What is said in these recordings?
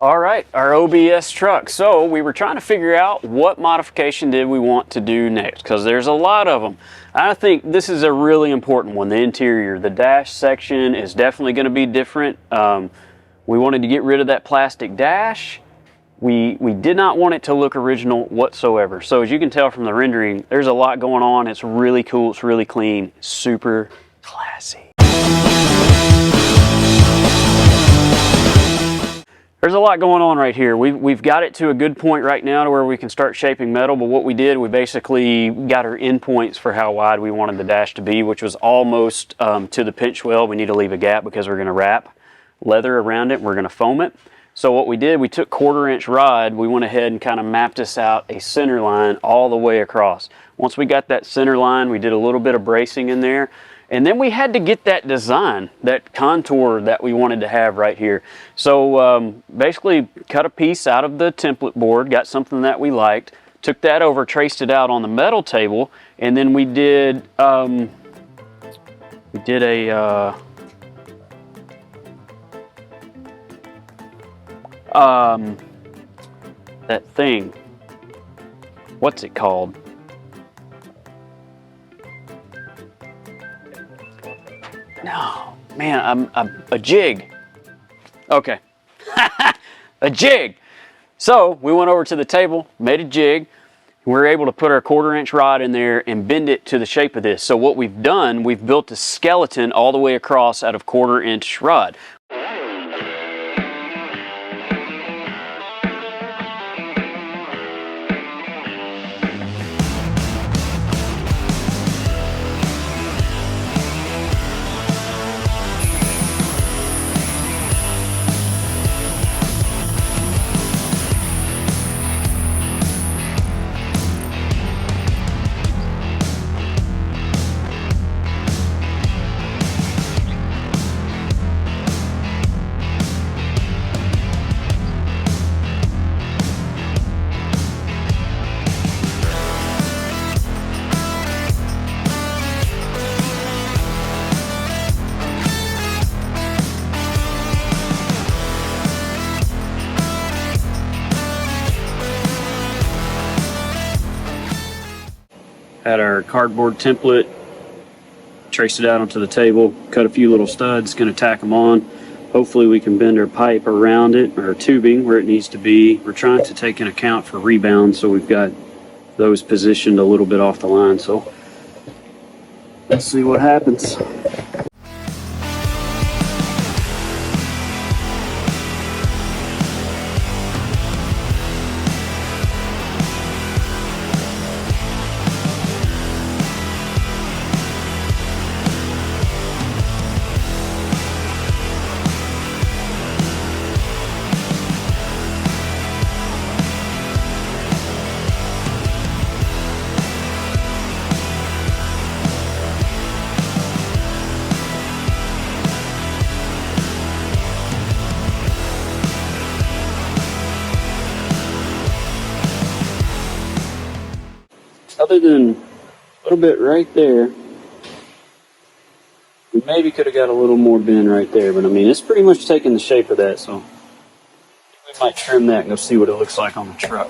All right, our OBS truck. So we were trying to figure out what modification did we want to do next, because there's a lot of them. I think this is a really important one, the interior. The dash section is definitely going to be different. We wanted to get rid of that plastic dash. We did not want it to look original whatsoever. So as you can tell from the rendering, there's a lot going on. It's really cool, it's really clean, super classy. There's a lot going on right here. We've got it to a good point right now to where we can start shaping metal, but what we did, we basically got our endpoints for how wide we wanted the dash to be, which was almost to the pinch weld. We need to leave a gap because we're going to wrap leather around it and we're going to foam it. So what we did, we took 1/4 inch rod, we went ahead and kind of mapped this out a center line all the way across. Once we got that center line, we did a little bit of bracing in there. And then we had to get that design, that contour that we wanted to have right here. So basically cut a piece out of the template board, got something that we liked, took that over, traced it out on the metal table, and then we did a that thing. What's it called? No, man, a jig. Okay, a jig. So we went over to the table, made a jig. We were able to put our 1/4 inch rod in there and bend it to the shape of this. So what we've done, we've built a skeleton all the way across out of 1/4 inch rod. Had our cardboard template, traced it out onto the table, cut a few little studs, gonna tack them on. Hopefully we can bend our pipe around it, or tubing where it needs to be. We're trying to take into account for rebound, so we've got those positioned a little bit off the line. So let's see what happens. Other than a little bit right there, we maybe could have got a little more bend right there, but I mean, it's pretty much taking the shape of that, so we might trim that and go see what it looks like on the truck.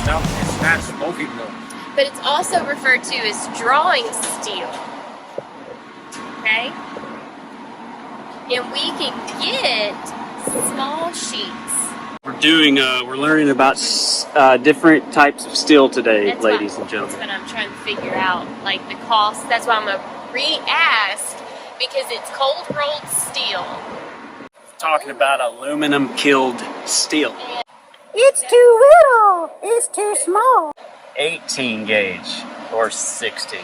It's not smoking though. But it's also referred to as drawing steel. Okay? And we can get small sheets We're learning about different types of steel today, That's ladies what, and gentlemen. That's what I'm trying to figure out, like the cost. That's why I'm gonna re-ask, because it's cold rolled steel. Talking about aluminum killed steel. It's too little. It's too small. 18 gauge or 16.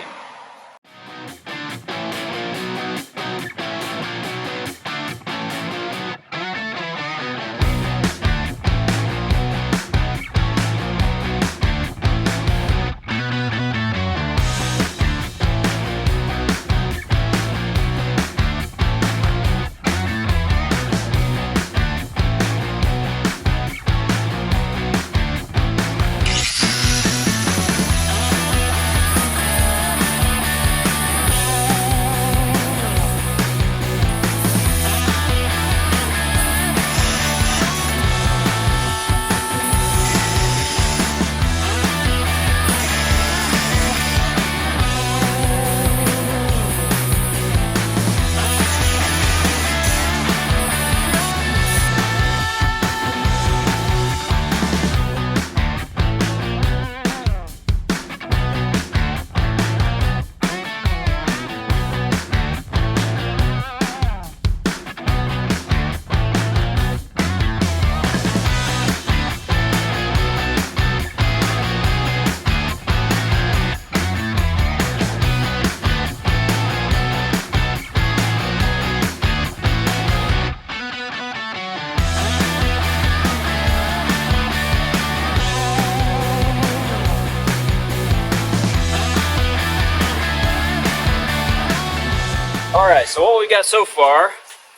Alright, so what we got so far,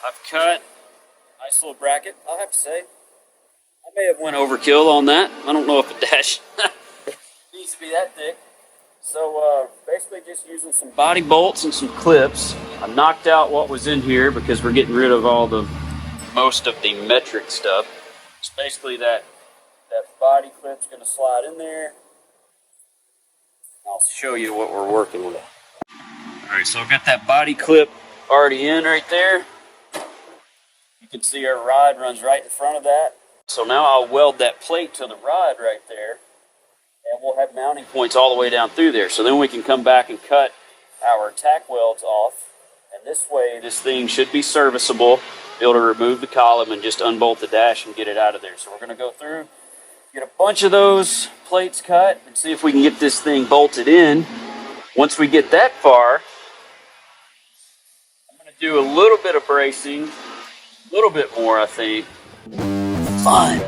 I've cut a nice little bracket, I'll have to say. I may have went overkill on that. I don't know if a dash needs to be that thick. So basically just using some body bolts and some clips. I knocked out what was in here because we're getting rid of all the most of the metric stuff. It's basically that body clip's going to slide in there. I'll show you what we're working with. Alright, so I've got that body clip already in right there. You can see our rod runs right in front of that. So now I'll weld that plate to the rod right there, and we'll have mounting points all the way down through there. So then we can come back and cut our tack welds off, and this way this thing should be serviceable, be able to remove the column and just unbolt the dash and get it out of there. So we're going to go through, get a bunch of those plates cut, and see if we can get this thing bolted in. Once we get that far, I'm going to do a little bit of bracing, a little bit more, I think. Fun.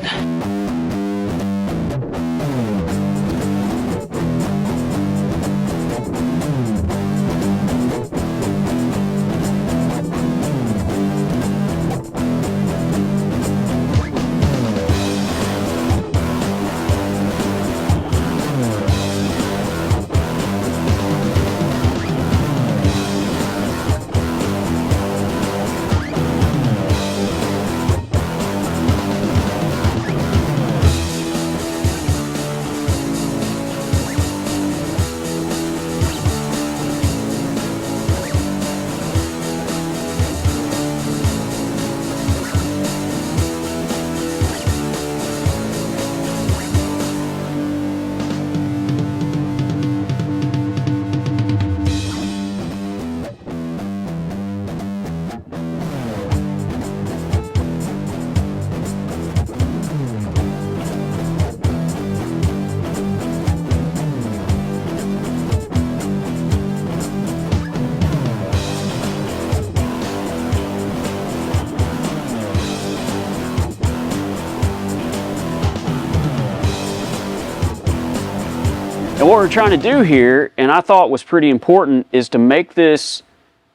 And what we're trying to do here, and I thought was pretty important, is to make this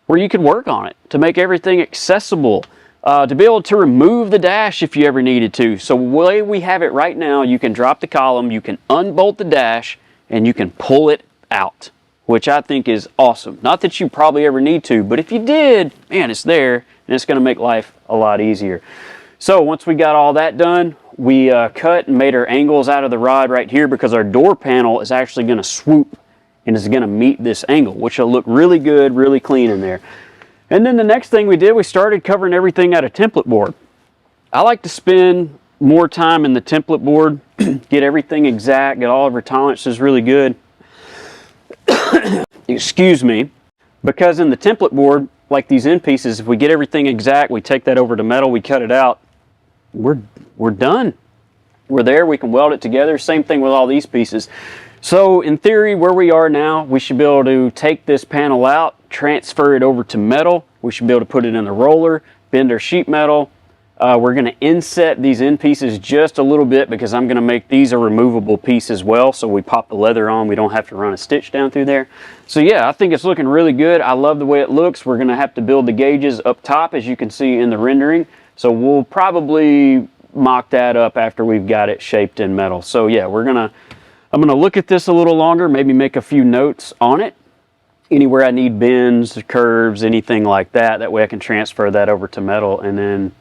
where you could work on it, to make everything accessible, to be able to remove the dash if you ever needed to. So the way we have it right now, you can drop the column, you can unbolt the dash, and you can pull it out, which I think is awesome. Not that you probably ever need to, but if you did, man, it's there, and it's going to make life a lot easier. So once we got all that done, we cut and made our angles out of the rod right here, because our door panel is actually going to swoop and is going to meet this angle, which will look really good, really clean in there. And then the next thing we did, we started covering everything out of template board. I like to spend more time in the template board, get everything exact, get all of our tolerances really good. Excuse me. Because in the template board, like these end pieces, if we get everything exact, we take that over to metal, we cut it out, we're done. We're there, we can weld it together. Same thing with all these pieces. So in theory, where we are now, we should be able to take this panel out, transfer it over to metal. We should be able to put it in the roller, bend our sheet metal. We're going to inset these end pieces just a little bit because I'm going to make these a removable piece as well. So we pop the leather on, we don't have to run a stitch down through there. So yeah, I think it's looking really good. I love the way it looks. We're going to have to build the gauges up top, as you can see in the rendering. So we'll probably mock that up after we've got it shaped in metal. So yeah, I'm going to look at this a little longer, maybe make a few notes on it. Anywhere I need bends, curves, anything like that. That way I can transfer that over to metal, and then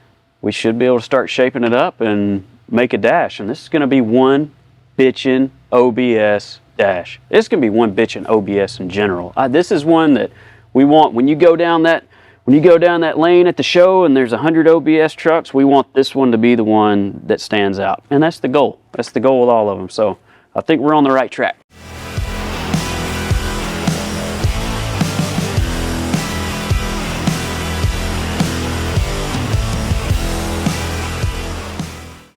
we should be able to start shaping it up and make a dash. And this is going to be one bitchin' OBS dash. It's going to be one bitchin' OBS in general. This is one that we want. When you go down that lane at the show and there's 100 OBS trucks, we want this one to be the one that stands out. And that's the goal. That's the goal with all of them. So I think we're on the right track.